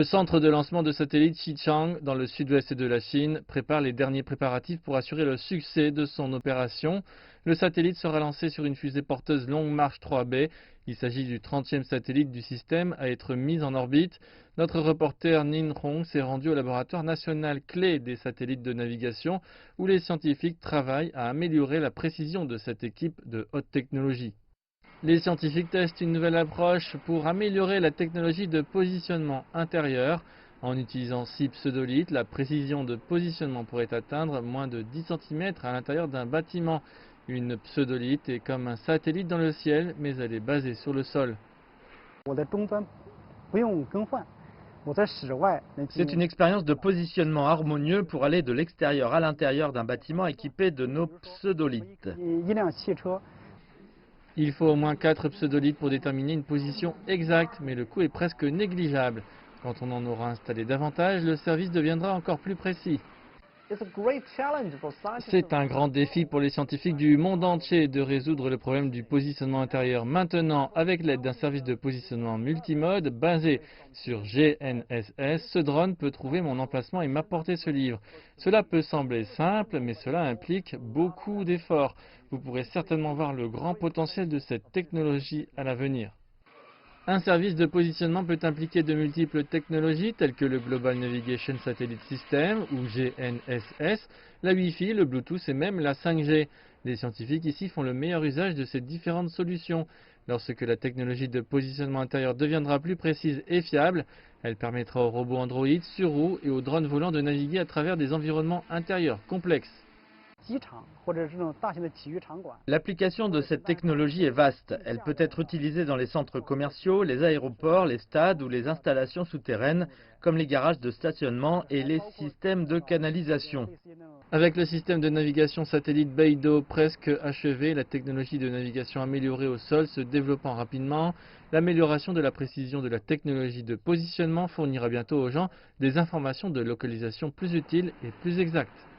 Le centre de lancement de satellites Xichang, dans le sud-ouest de la Chine, prépare les derniers préparatifs pour assurer le succès de son opération. Le satellite sera lancé sur une fusée porteuse Longue Marche 3B. Il s'agit du 30e satellite du système à être mis en orbite. Notre reporter Nin Hong s'est rendu au laboratoire national clé des satellites de navigation, où les scientifiques travaillent à améliorer la précision de cette équipe de haute technologie. Les scientifiques testent une nouvelle approche pour améliorer la technologie de positionnement intérieur. En utilisant 6 pseudolithes, la précision de positionnement pourrait atteindre moins de 10 cm à l'intérieur d'un bâtiment. Une pseudolithe est comme un satellite dans le ciel, mais elle est basée sur le sol. C'est une expérience de positionnement harmonieux pour aller de l'extérieur à l'intérieur d'un bâtiment équipé de nos pseudolithes. Il faut au moins 4 pseudolithes pour déterminer une position exacte, mais le coût est presque négligeable. Quand on en aura installé davantage, le service deviendra encore plus précis. C'est un grand défi pour les scientifiques du monde entier de résoudre le problème du positionnement intérieur. Maintenant, avec l'aide d'un service de positionnement multimode basé sur GNSS, ce drone peut trouver mon emplacement et m'apporter ce livre. Cela peut sembler simple, mais cela implique beaucoup d'efforts. Vous pourrez certainement voir le grand potentiel de cette technologie à l'avenir. Un service de positionnement peut impliquer de multiples technologies telles que le Global Navigation Satellite System ou GNSS, la Wi-Fi, le Bluetooth et même la 5G. Les scientifiques ici font le meilleur usage de ces différentes solutions. Lorsque la technologie de positionnement intérieur deviendra plus précise et fiable, elle permettra aux robots Android sur roue et aux drones volants de naviguer à travers des environnements intérieurs complexes. L'application de cette technologie est vaste. Elle peut être utilisée dans les centres commerciaux, les aéroports, les stades ou les installations souterraines, comme les garages de stationnement et les systèmes de canalisation. Avec le système de navigation satellite Beidou presque achevé, la technologie de navigation améliorée au sol se développant rapidement, l'amélioration de la précision de la technologie de positionnement fournira bientôt aux gens des informations de localisation plus utiles et plus exactes.